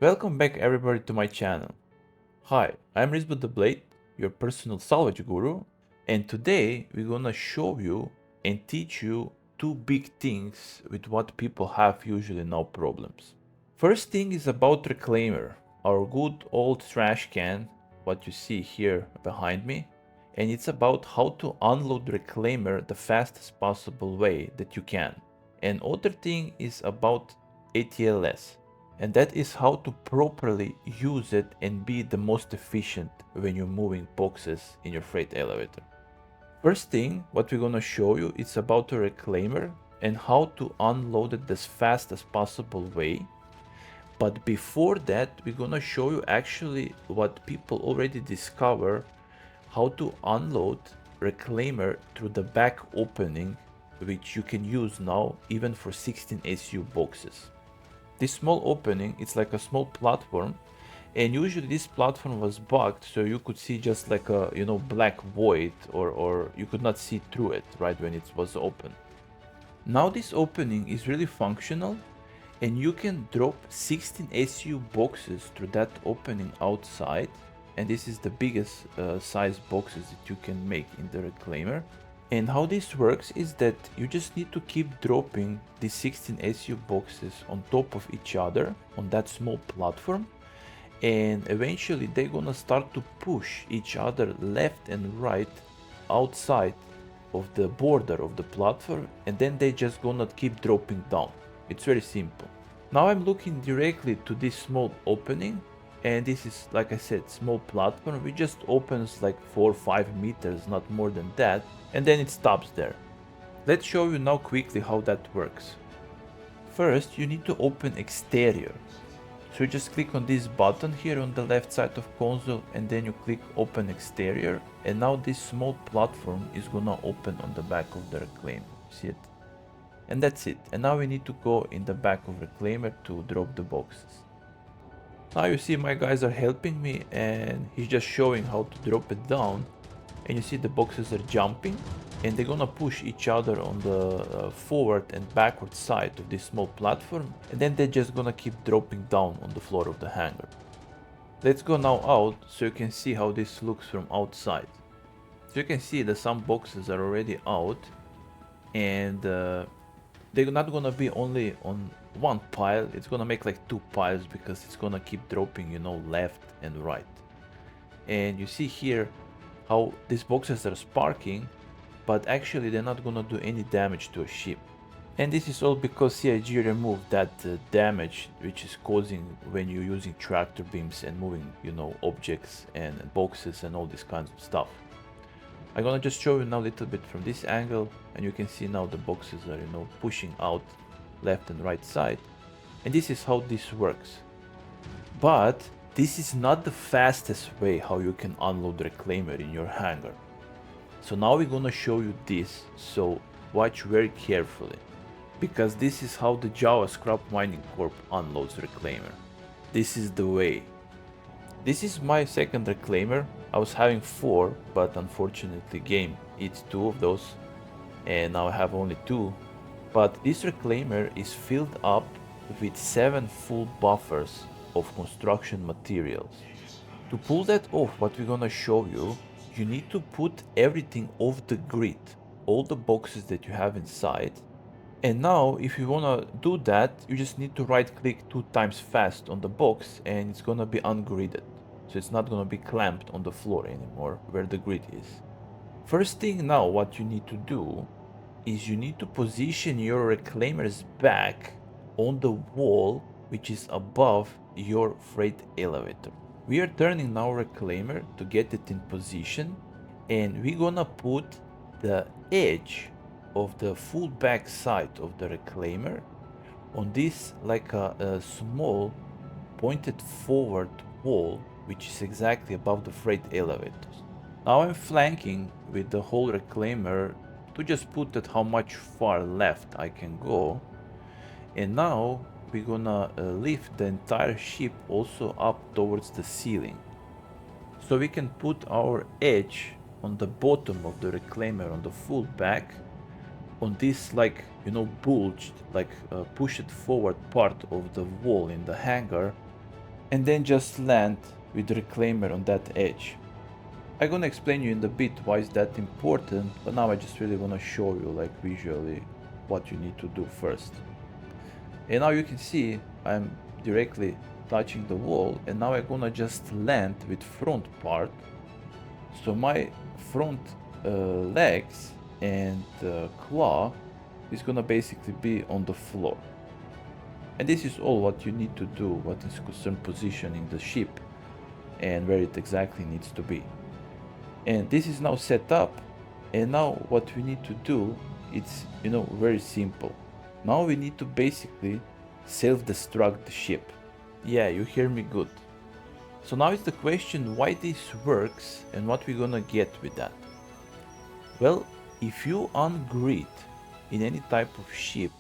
Welcome back everybody to my channel. Hi, I'm Rizbut the Blade, your personal salvage guru, and today we're gonna show you and teach you two big things with what people have usually no problems. First thing is about reclaimer, our good old trash can, what you see here behind me, and it's about how to unload reclaimer the fastest possible way that you can. And other thing is about ATLS, and that is how to properly use it and be the most efficient when you're moving boxes in your freight elevator. First thing what we're gonna show you is about a reclaimer and how to unload it as fast as possible way. But before that, we're gonna show you actually what people already discover, how to unload reclaimer through the back opening, which you can use now even for 16 SU boxes. This small opening, it's like a small platform, and usually this platform was bugged, so you could see just like a black void, or you could not see through it right when it was open. Now this opening is really functional, and you can drop 16 SU boxes through that opening outside, and this is the biggest size boxes that you can make in the reclaimer. And how this works is that you just need to keep dropping these 16 SU boxes on top of each other on that small platform, and eventually they're gonna start to push each other left and right outside of the border of the platform, and then they just gonna keep dropping down. It's very simple. Now I'm looking directly to this small opening, and this is, like I said, small platform. It just opens like 4 or 5 meters, not more than that, and then it stops there. Let's show you now quickly how that works. First, you need to open exterior. So you just click on this button here on the left side of console, and then you click open exterior, and now this small platform is gonna open on the back of the reclaimer. See it? And that's it. And now we need to go in the back of reclaimer to drop the boxes. Now you see my guys are helping me, and he's just showing how to drop it down, and you see the boxes are jumping, and they're gonna push each other on the forward and backward side of this small platform, and then they're just gonna keep dropping down on the floor of the hangar. Let's go now out so you can see how this looks from outside. So you can see that some boxes are already out, and they're not gonna be only on one pile, it's gonna make like two piles because it's gonna keep dropping, left and right. And you see here how these boxes are sparking, but actually they're not gonna do any damage to a ship. And this is all because CIG removed that damage which is causing when you're using tractor beams and moving, objects and boxes and all these kinds of stuff. I'm gonna just show you now a little bit from this angle, and you can see now the boxes are, pushing out left and right side. And this is how this works. But this is not the fastest way how you can unload reclaimer in your hangar. So now we're gonna show you this, so watch very carefully, because this is how the Java Scrap Mining Corp unloads reclaimer. This is the way. This is my second reclaimer. I was having 4, but unfortunately game eats 2 of those, and now I have only 2. But this reclaimer is filled up with 7 full buffers of construction materials. To pull that off, what we're gonna show you, you need to put everything off the grid, all the boxes that you have inside. And now if you wanna do that, you just need to right click 2 times fast on the box, and it's gonna be ungridded. So it's not gonna be clamped on the floor anymore where the grid is. First thing now what you need to do is you need to position your reclaimer's back on the wall which is above your freight elevator. We are turning now reclaimer to get it in position, and we're gonna put the edge of the full back side of the reclaimer on this like a small pointed forward wall which is exactly above the freight elevators. Now I'm flanking with the whole reclaimer to just put at how much far left I can go, and now we're gonna lift the entire ship also up towards the ceiling, so we can put our edge on the bottom of the reclaimer on the full back on this like bulged like pushed forward part of the wall in the hangar, and then just land with the reclaimer on that edge. I'm gonna explain you in a bit why is that important, but now I just really wanna show you like visually what you need to do first. And now you can see I'm directly touching the wall, and now I'm gonna just land with front part. So my front legs and claw is gonna basically be on the floor. And this is all what you need to do, what is concerned positioning the ship and where it exactly needs to be. And this is now set up, and now what we need to do, it's very simple. Now we need to basically self-destruct the ship. Yeah, you hear me good. So now is the question why this works and what we're gonna get with that. Well, if you ungrid in any type of ship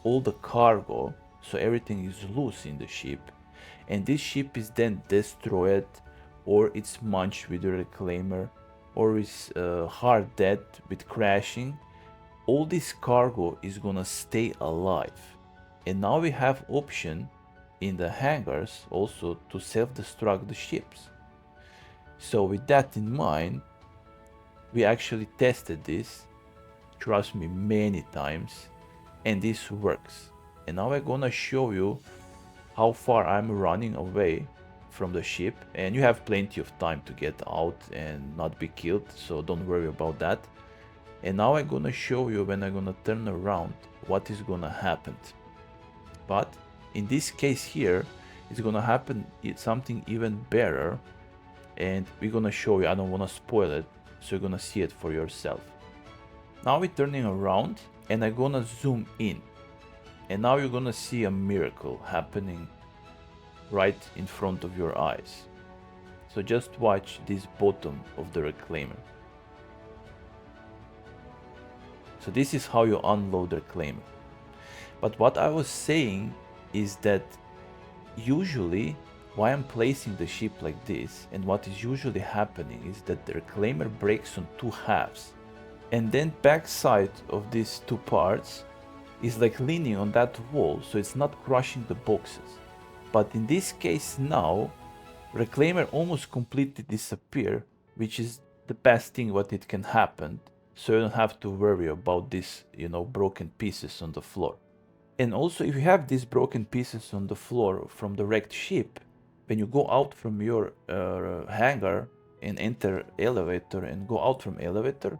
all the cargo, so everything is loose in the ship, and this ship is then destroyed, or it's munched with a reclaimer, or is hard dead with crashing, all this cargo is gonna stay alive. And now we have option in the hangars also to self-destruct the ships. So with that in mind, we actually tested this, trust me, many times, and this works. And now I'm gonna show you how far I'm running away from the ship, and you have plenty of time to get out and not be killed, so don't worry about that. And now I'm gonna show you when I'm gonna turn around what is gonna happen. But in this case here, it's gonna happen something even better, and we're gonna show you. I don't wanna spoil it, so you're gonna see it for yourself. Now we're turning around, and I'm gonna zoom in, and now you're gonna see a miracle happening right in front of your eyes. So just watch this bottom of the reclaimer. So this is how you unload the reclaimer. But what I was saying is that usually why I'm placing the ship like this, and what is usually happening is that the reclaimer breaks on two halves, and then backside of these two parts is like leaning on that wall, so it's not crushing the boxes. But in this case now, reclaimer almost completely disappear, which is the best thing what it can happen, so you don't have to worry about this, broken pieces on the floor. And also, if you have these broken pieces on the floor from the wrecked ship, when you go out from your hangar and enter elevator and go out from elevator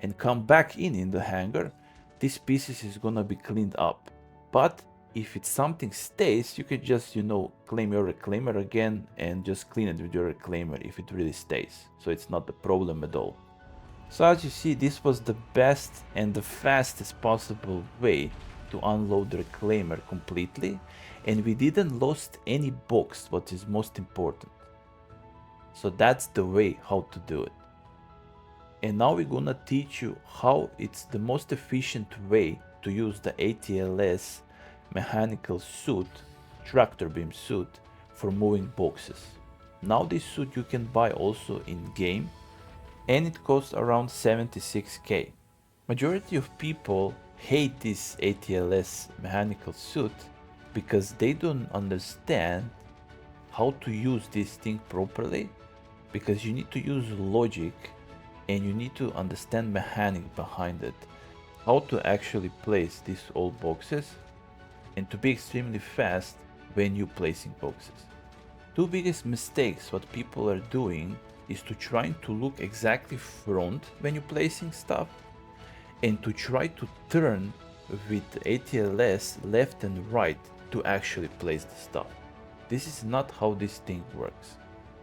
and come back in the hangar, these pieces is gonna be cleaned up. But if it's something stays, you can just claim your reclaimer again and just clean it with your reclaimer if it really stays, so it's not a problem at all. So as you see, this was the best and the fastest possible way to unload the reclaimer completely, and we didn't lost any box, what is most important. So that's the way how to do it. And now we're gonna teach you how it's the most efficient way to use the ATLS mechanical suit, tractor beam suit, for moving boxes. Now this suit you can buy also in game, and it costs around 76k. Majority of people hate this ATLS mechanical suit because they don't understand how to use this thing properly, because you need to use logic and you need to understand mechanic behind it, how to actually place these old boxes, and to be extremely fast when you placing boxes. Two biggest mistakes what people are doing is to trying to look exactly front when you're placing stuff, and to try to turn with ATLS left and right to actually place the stuff. This is not how this thing works.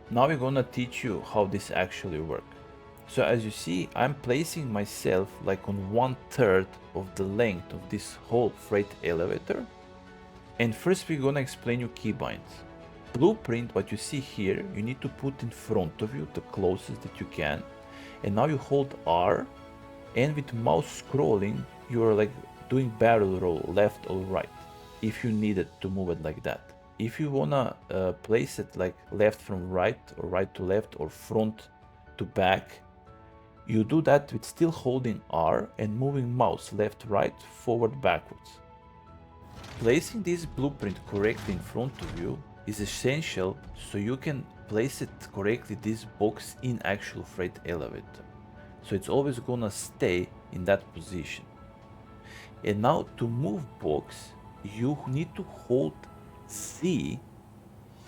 Now we're gonna teach you how this actually works. So as you see, I'm placing myself like on 1/3 of the length of this whole freight elevator. And first we're gonna explain you keybinds. Blueprint, what you see here, you need to put in front of you, the closest that you can. And now you hold R, and with mouse scrolling, you are like doing barrel roll left or right, if you need it to move it like that. If you wanna place it like left from right, or right to left, or front to back, you do that with still holding R and moving mouse left, right, forward, backwards. Placing this blueprint correctly in front of you is essential so you can place it correctly, this box in actual freight elevator. So it's always gonna stay in that position. And now to move box, you need to hold Z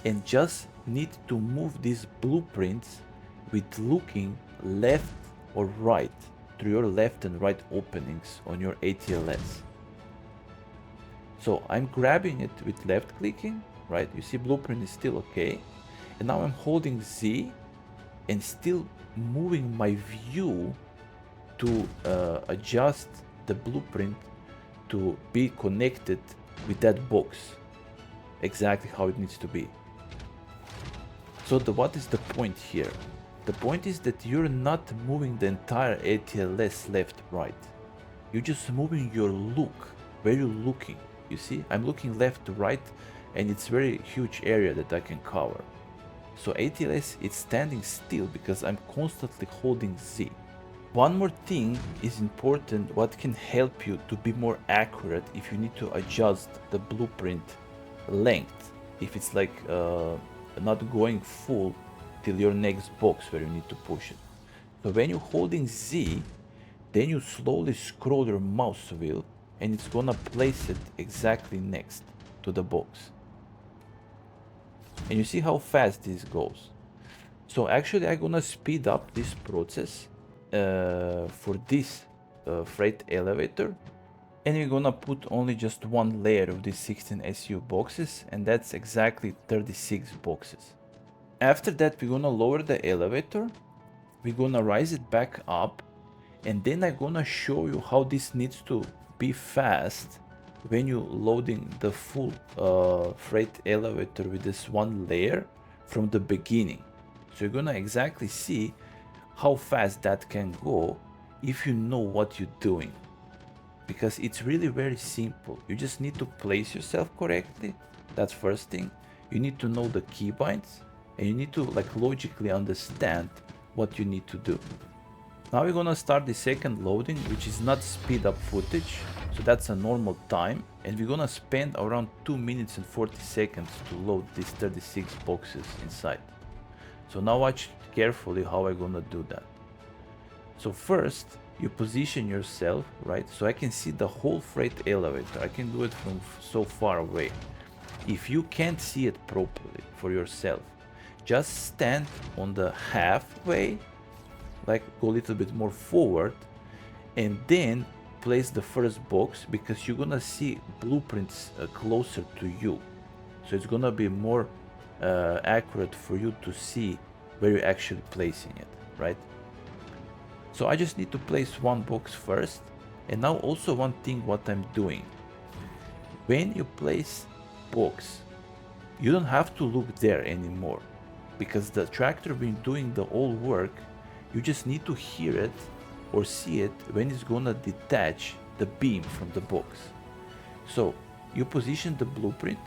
and just need to move these blueprints with looking left or right through your left and right openings on your ATLS. So I'm grabbing it with left clicking, right? You see blueprint is still okay. And now I'm holding Z and still moving my view to adjust the blueprint to be connected with that box exactly how it needs to be. So what is the point here? The point is that you're not moving the entire ATLS left right. You're just moving your look, where you're looking. You see, I'm looking left to right, and it's very huge area that I can cover. So ATLS is standing still because I'm constantly holding Z. One more thing is important, what can help you to be more accurate if you need to adjust the blueprint length, if it's like not going full till your next box where you need to push it. So when you're holding Z, then you slowly scroll your mouse wheel and it's gonna place it exactly next to the box. And you see how fast this goes. So actually I'm gonna speed up this process for this freight elevator, and we're gonna put only just one layer of these 16 SU boxes, and that's exactly 36 boxes. After that we're gonna lower the elevator, we're gonna rise it back up, and then I'm gonna show you how this needs to be fast when you're loading the full freight elevator with this one layer from the beginning. So you're gonna exactly see how fast that can go if you know what you're doing. Because it's really very simple. You just need to place yourself correctly. That's first thing. You need to know the keybinds, and you need to like logically understand what you need to do. Now we're gonna start the second loading, which is not speed up footage. So that's a normal time, and we're gonna spend around 2 minutes and 40 seconds to load these 36 boxes inside. So now watch carefully how I'm gonna do that. So first, you position yourself, right? So I can see the whole freight elevator. I can do it from so far away. If you can't see it properly for yourself, just stand on the halfway, like go a little bit more forward, and then place the first box, because you're gonna see blueprints closer to you. So it's gonna be more accurate for you to see where you're actually placing it, right? So I just need to place one box first. And now also one thing what I'm doing, when you place box, you don't have to look there anymore, because the tractor been doing the all work. You just need to hear it or see it when it's gonna detach the beam from the box. So you position the blueprint,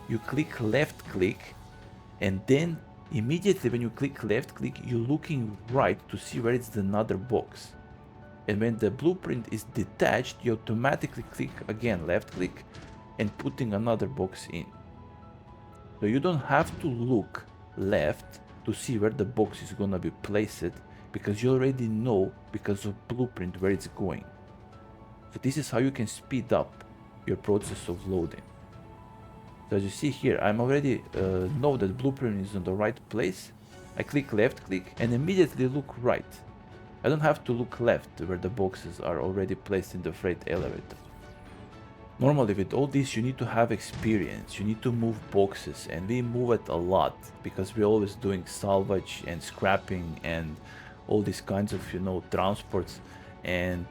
you click left click, and then immediately when you click left click, you're looking right to see where it's another box. And when the blueprint is detached, you automatically click again left click and putting another box in. So you don't have to look left to see where the box is gonna be placed, because you already know because of blueprint where it's going. So this is how you can speed up your process of loading. So as you see here, I'm already know that blueprint is in the right place. I click left click and immediately look right. I don't have to look left where the boxes are already placed in the freight elevator. Normally with all this you need to have experience, you need to move boxes, and we move it a lot because we're always doing salvage and scrapping and all these kinds of, you know, transports, and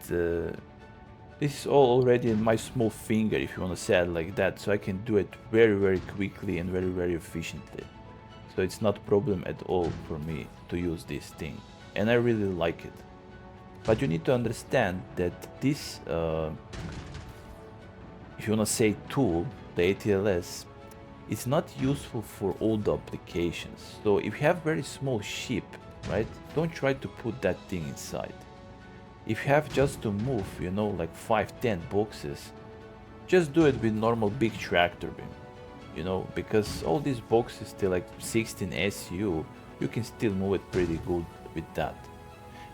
this is all already in my small finger, if you want to say it like that, so I can do it very quickly and very efficiently. So it's not a problem at all for me to use this thing, and I really like it. But you need to understand that this if you want to say tool, the ATLS, it's not useful for all the applications. So if you have very small ship, right, don't try to put that thing inside. If you have just to move, you know, like 5-10 boxes, just do it with normal big tractor beam. you know, because all these boxes still like 16 SU, you can still move it pretty good with that.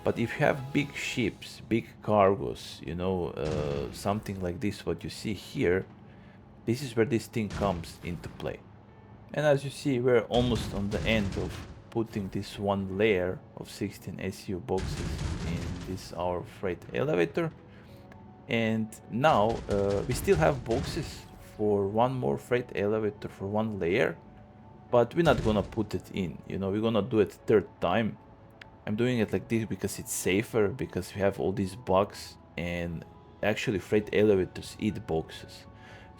But if you have big ships, big cargos, you know, something like this, what you see here, this is where this thing comes into play. And as you see, we're almost on the end of putting this one layer of 16 SU boxes in this our freight elevator. And now we still have boxes for one more freight elevator for one layer, but we're not gonna put it in, you know, we're gonna do it third time. I'm doing it like this because it's safer, because we have all these bugs, and actually freight elevators eat boxes.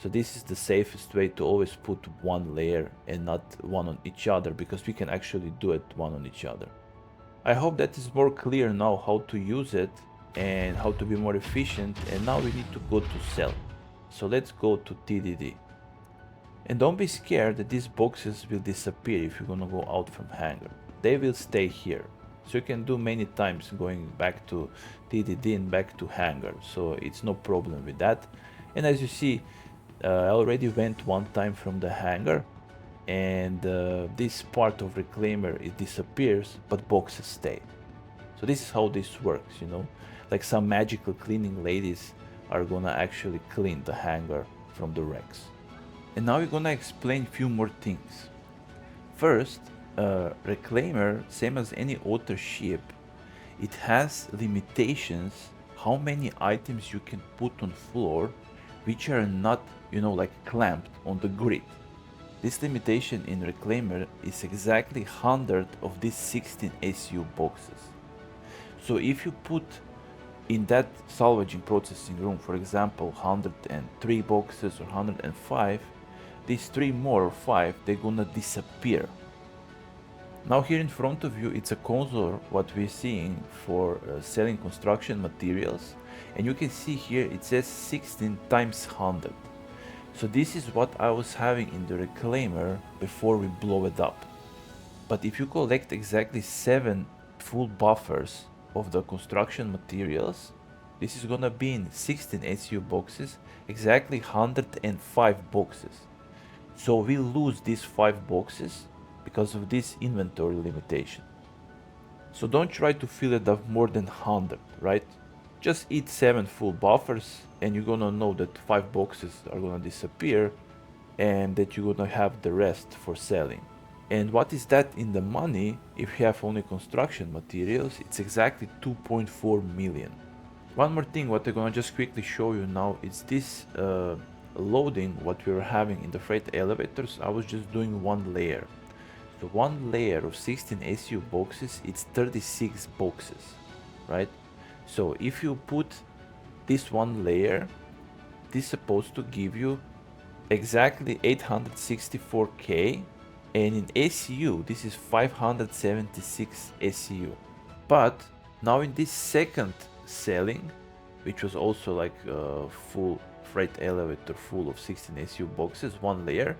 So this is the safest way to always put one layer and not one on each other, because we can actually do it one on each other. I hope that is more clear now how to use it and how to be more efficient. And now we need to go to sell. So let's go to TDD. And don't be scared that these boxes will disappear if you're gonna go out from hangar. They will stay here. So you can do many times going back to TDD and back to hangar. So it's no problem with that. And as you see, I already went one time from the hangar, and this part of reclaimer, it disappears, but boxes stay. So this is how this works, you know, like some magical cleaning ladies are gonna actually clean the hangar from the wrecks. And now we're gonna explain a few more things. First, reclaimer, same as any other ship, it has limitations how many items you can put on floor which are not, you know, like clamped on the grid. This limitation in reclaimer is exactly 100 of these 16 SU boxes. So if you put in that salvaging processing room, for example, 103 boxes or 105, these 3 more or 5, they're gonna disappear. Now here in front of you, it's a console what we're seeing for selling construction materials, and you can see here it says 16 times 100. So this is what I was having in the reclaimer before we blow it up. But if you collect exactly 7 full buffers of the construction materials, this is gonna be in 16 SU boxes, exactly 105 boxes. So we lose these 5 boxes because of this inventory limitation. So don't try to fill it up more than 100, right? Just eat 7 full buffers and you're gonna know that 5 boxes are gonna disappear and that you're gonna have the rest for selling. And what is that in the money? If you have only construction materials, it's exactly 2.4 million. One more thing what I'm gonna just quickly show you now is this loading what we were having in the freight elevators. I was just doing one layer. So one layer of 16 SU boxes, it's 36 boxes, right? So if you put this one layer, this is supposed to give you exactly 864k, and in SU this is 576 SU. But now in this second selling, which was also like a full freight elevator full of 16 SU boxes, one layer,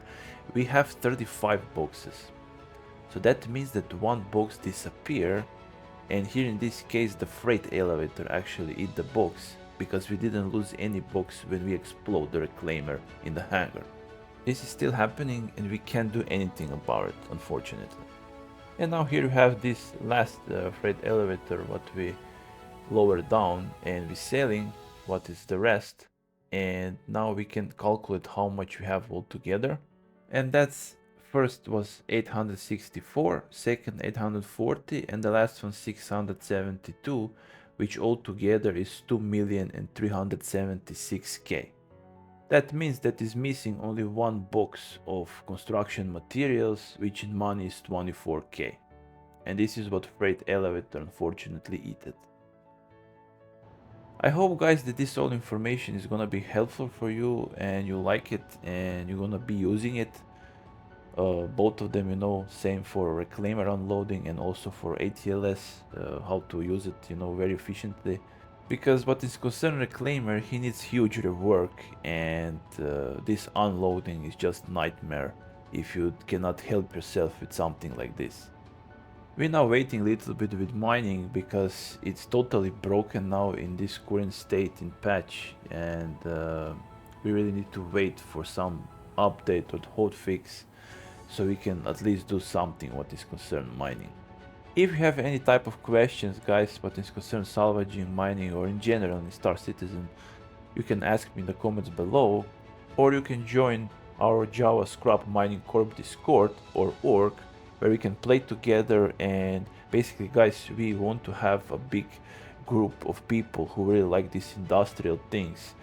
we have 35 boxes. So that means that one box disappear, and here in this case the freight elevator actually eat the box, because we didn't lose any box when we explode the reclaimer in the hangar. This is still happening and we can't do anything about it, unfortunately. And now here we have this last freight elevator what we lowered down, and we're selling what is the rest, and now we can calculate how much we have altogether. And that's first was 864, second 840, and the last one 672, which altogether is 2,376k. That means that is missing only one box of construction materials, which in money is 24k. And this is what freight elevator unfortunately eat it. I hope guys that this all information is gonna be helpful for you and you like it and you're gonna be using it. Both of them, you know, same for reclaimer unloading and also for ATLS, how to use it, you know, very efficiently. Because what is concerned reclaimer, he needs huge rework, and this unloading is just nightmare if you cannot help yourself with something like this. We're now waiting a little bit with mining because it's totally broken now in this current state in patch, and we really need to wait for some update or hotfix, so we can at least do something what is concerned mining. If you have any type of questions, guys, what is concerned salvaging, mining, or in general in Star Citizen, you can ask me in the comments below, or you can join our Java Scrap Mining Corp Discord or org, where we can play together. And basically, guys, we want to have a big group of people who really like these industrial things,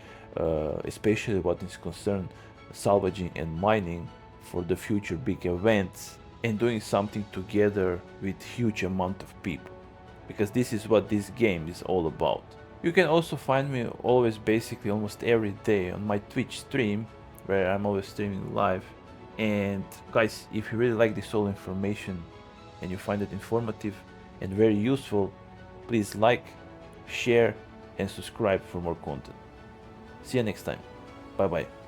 especially what is concerned salvaging and mining for the future big events, and doing something together with huge amount of people, because this is what this game is all about. You can also find me always, basically almost every day, on my Twitch stream, where I'm always streaming live. And guys, if you really like this whole information and you find it informative and very useful, please like, share and subscribe for more content. See you next time. Bye bye.